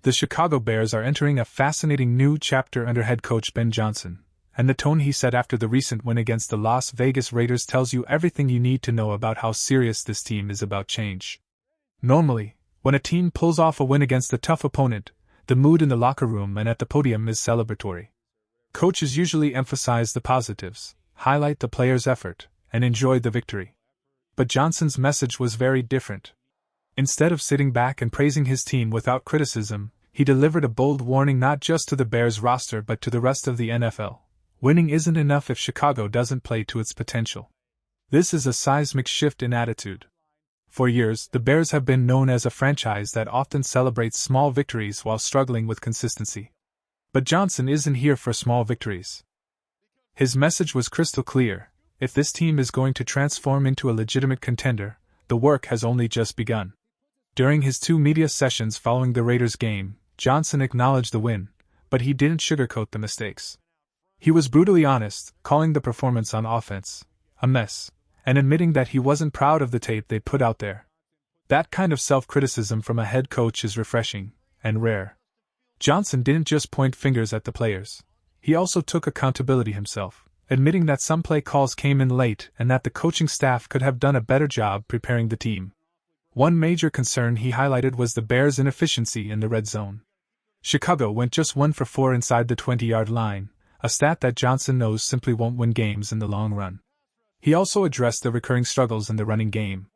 The Chicago Bears are entering a fascinating new chapter under head coach Ben Johnson, and the tone he set after the recent win against the Las Vegas Raiders tells you everything you need to know about how serious this team is about change. Normally, when a team pulls off a win against a tough opponent, the mood in the locker room and at the podium is celebratory. Coaches usually emphasize the positives, highlight the players' effort, and enjoy the victory. But Johnson's message was very different. Instead of sitting back and praising his team without criticism, he delivered a bold warning not just to the Bears roster but to the rest of the NFL. Winning isn't enough if Chicago doesn't play to its potential. This is a seismic shift in attitude. For years, the Bears have been known as a franchise that often celebrates small victories while struggling with consistency. But Johnson isn't here for small victories. His message was crystal clear: if this team is going to transform into a legitimate contender, the work has only just begun. During his 2 media sessions following the Raiders game, Johnson acknowledged the win, but he didn't sugarcoat the mistakes. He was brutally honest, calling the performance on offense a mess, and admitting that he wasn't proud of the tape they put out there. That kind of self-criticism from a head coach is refreshing and rare. Johnson didn't just point fingers at the players. He also took accountability himself, admitting that some play calls came in late and that the coaching staff could have done a better job preparing the team. One major concern he highlighted was the Bears' inefficiency in the red zone. Chicago went just 1 for 4 inside the 20-yard line, a stat that Johnson knows simply won't win games in the long run. He also addressed the recurring struggles in the running game.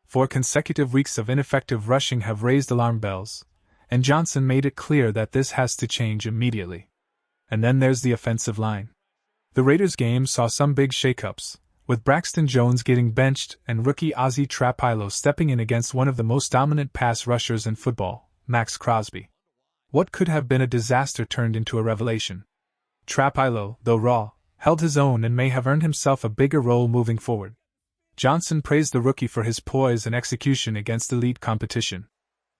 4 consecutive weeks of ineffective rushing have raised alarm bells, and Johnson made it clear that this has to change immediately. And then there's the offensive line. The Raiders game saw some big shakeups, with Braxton Jones getting benched and rookie Ozzy Trapilo stepping in against one of the most dominant pass rushers in football, Max Crosby. What could have been a disaster turned into a revelation. Trapilo, though raw, held his own and may have earned himself a bigger role moving forward. Johnson praised the rookie for his poise and execution against elite competition.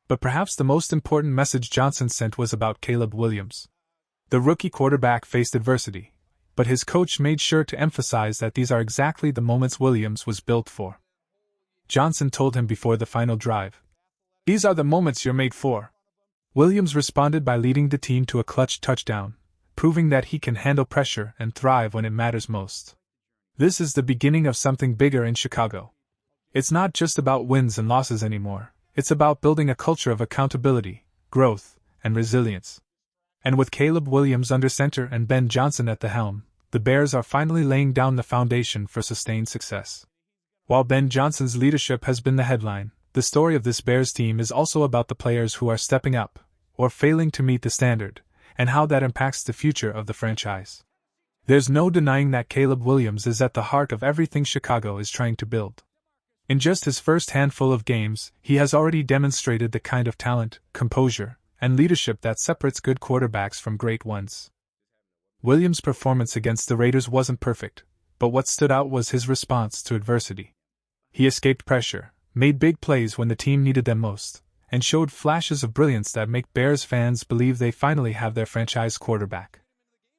But perhaps the most important message Johnson sent was about Caleb Williams. The rookie quarterback faced adversity, but his coach made sure to emphasize that these are exactly the moments Williams was built for. Johnson told him before the final drive, "These are the moments you're made for." Williams responded by leading the team to a clutch touchdown, proving that he can handle pressure and thrive when it matters most. This is the beginning of something bigger in Chicago. It's not just about wins and losses anymore, it's about building a culture of accountability, growth, and resilience. And with Caleb Williams under center and Ben Johnson at the helm, the Bears are finally laying down the foundation for sustained success. While Ben Johnson's leadership has been the headline, the story of this Bears team is also about the players who are stepping up, or failing to meet the standard, and how that impacts the future of the franchise. There's no denying that Caleb Williams is at the heart of everything Chicago is trying to build. In just his first handful of games, he has already demonstrated the kind of talent, composure, and leadership that separates good quarterbacks from great ones. Williams' performance against the Raiders wasn't perfect, but what stood out was his response to adversity. He escaped pressure, made big plays when the team needed them most, and showed flashes of brilliance that make Bears fans believe they finally have their franchise quarterback.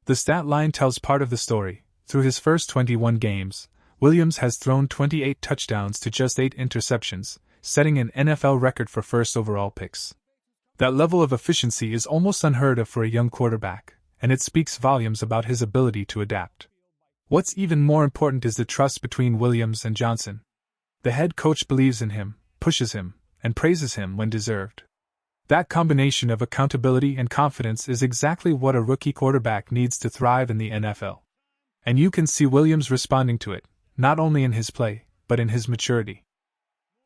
The stat line tells part of the story. Through his first 21 games, Williams has thrown 28 touchdowns to just 8 interceptions, setting an NFL record for first overall picks. That level of efficiency is almost unheard of for a young quarterback, and it speaks volumes about his ability to adapt. What's even more important is the trust between Williams and Johnson. The head coach believes in him, pushes him, and praises him when deserved. That combination of accountability and confidence is exactly what a rookie quarterback needs to thrive in the NFL. And you can see Williams responding to it, not only in his play, but in his maturity.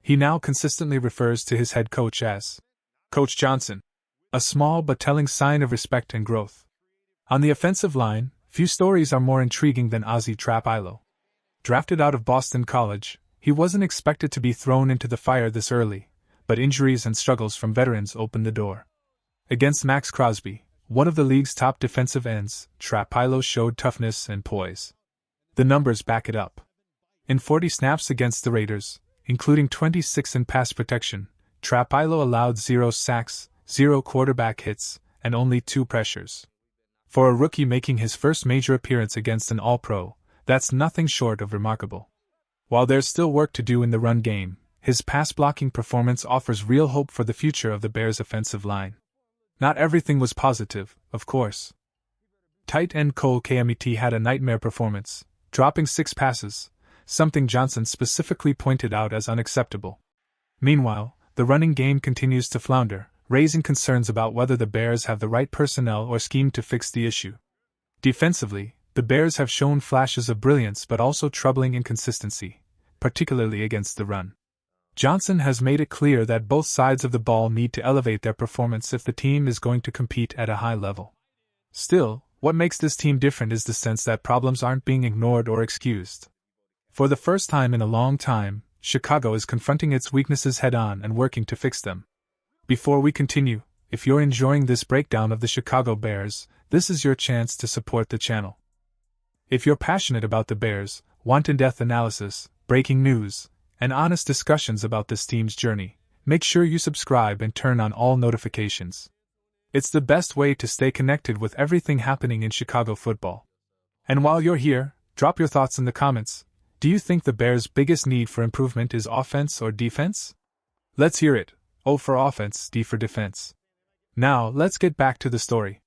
He now consistently refers to his head coach as Coach Johnson, a small but telling sign of respect and growth. On the offensive line, few stories are more intriguing than Ozzy Trapilo. Drafted out of Boston College, he wasn't expected to be thrown into the fire this early, but injuries and struggles from veterans opened the door. Against Max Crosby, one of the league's top defensive ends, Trapilo showed toughness and poise. The numbers back it up. In 40 snaps against the Raiders, including 26 in pass protection, Trapilo allowed 0 sacks, 0 quarterback hits, and only 2 pressures. For a rookie making his first major appearance against an All-Pro, that's nothing short of remarkable. While there's still work to do in the run game, his pass-blocking performance offers real hope for the future of the Bears' offensive line. Not everything was positive, of course. Tight end Cole Kmet had a nightmare performance, dropping 6 passes, something Johnson specifically pointed out as unacceptable. Meanwhile, the running game continues to flounder, raising concerns about whether the Bears have the right personnel or scheme to fix the issue. Defensively, the Bears have shown flashes of brilliance but also troubling inconsistency, particularly against the run. Johnson has made it clear that both sides of the ball need to elevate their performance if the team is going to compete at a high level. Still, what makes this team different is the sense that problems aren't being ignored or excused. For the first time in a long time, Chicago is confronting its weaknesses head-on and working to fix them. Before we continue, if you're enjoying this breakdown of the Chicago Bears, this is your chance to support the channel. If you're passionate about the Bears, want in-depth analysis, breaking news, and honest discussions about this team's journey, make sure you subscribe and turn on all notifications. It's the best way to stay connected with everything happening in Chicago football. And while you're here, drop your thoughts in the comments. Do you think the Bears' biggest need for improvement is offense or defense? Let's hear it. O for offense, D for defense. Now, let's get back to the story.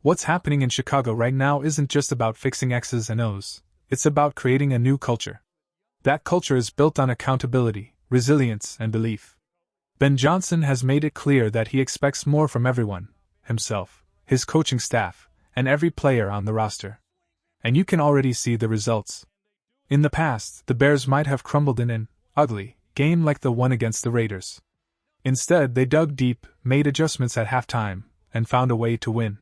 What's happening in Chicago right now isn't just about fixing X's and O's, it's about creating a new culture. That culture is built on accountability, resilience, and belief. Ben Johnson has made it clear that he expects more from everyone, himself, his coaching staff, and every player on the roster. And you can already see the results. In the past, the Bears might have crumbled in an ugly game like the one against the Raiders. Instead, they dug deep, made adjustments at halftime, and found a way to win.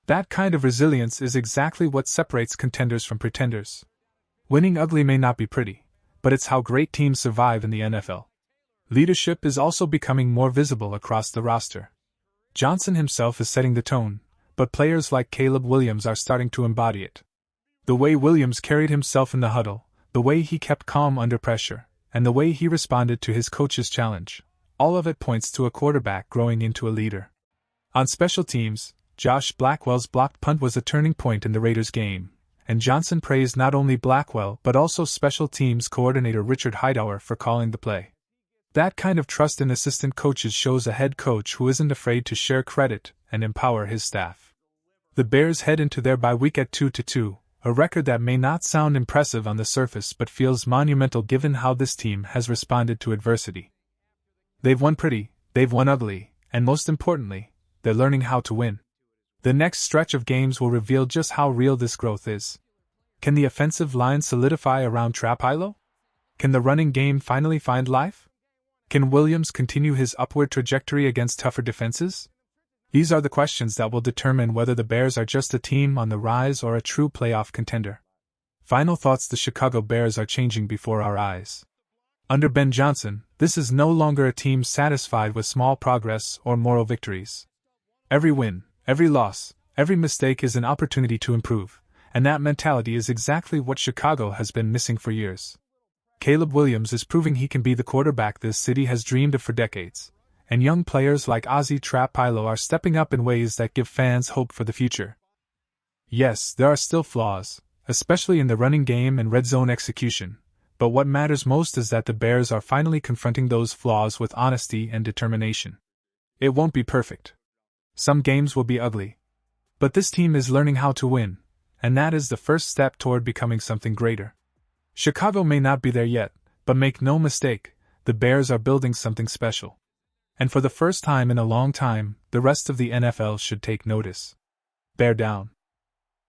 That kind of resilience is exactly what separates contenders from pretenders. Winning ugly may not be pretty, but it's how great teams survive in the NFL. Leadership is also becoming more visible across the roster. Johnson himself is setting the tone, but players like Caleb Williams are starting to embody it. The way Williams carried himself in the huddle, the way he kept calm under pressure, and the way he responded to his coach's challenge, all of it points to a quarterback growing into a leader. On special teams, Josh Blackwell's blocked punt was a turning point in the Raiders game, and Johnson praised not only Blackwell but also special teams coordinator Richard Hightower for calling the play. That kind of trust in assistant coaches shows a head coach who isn't afraid to share credit and empower his staff. The Bears head into their bye week at 2-2, a record that may not sound impressive on the surface but feels monumental given how this team has responded to adversity. They've won pretty, they've won ugly, and most importantly, they're learning how to win. The next stretch of games will reveal just how real this growth is. Can the offensive line solidify around Trapilo? Can the running game finally find life? Can Williams continue his upward trajectory against tougher defenses? These are the questions that will determine whether the Bears are just a team on the rise or a true playoff contender. Final thoughts: the Chicago Bears are changing before our eyes. Under Ben Johnson, this is no longer a team satisfied with small progress or moral victories. Every win, every loss, every mistake is an opportunity to improve, and that mentality is exactly what Chicago has been missing for years. Caleb Williams is proving he can be the quarterback this city has dreamed of for decades, and young players like Ozzy Trapilo are stepping up in ways that give fans hope for the future. Yes, there are still flaws, especially in the running game and red zone execution, but what matters most is that the Bears are finally confronting those flaws with honesty and determination. It won't be perfect. Some games will be ugly. But this team is learning how to win, and that is the first step toward becoming something greater. Chicago may not be there yet, but make no mistake, the Bears are building something special. And for the first time in a long time, the rest of the NFL should take notice. Bear down.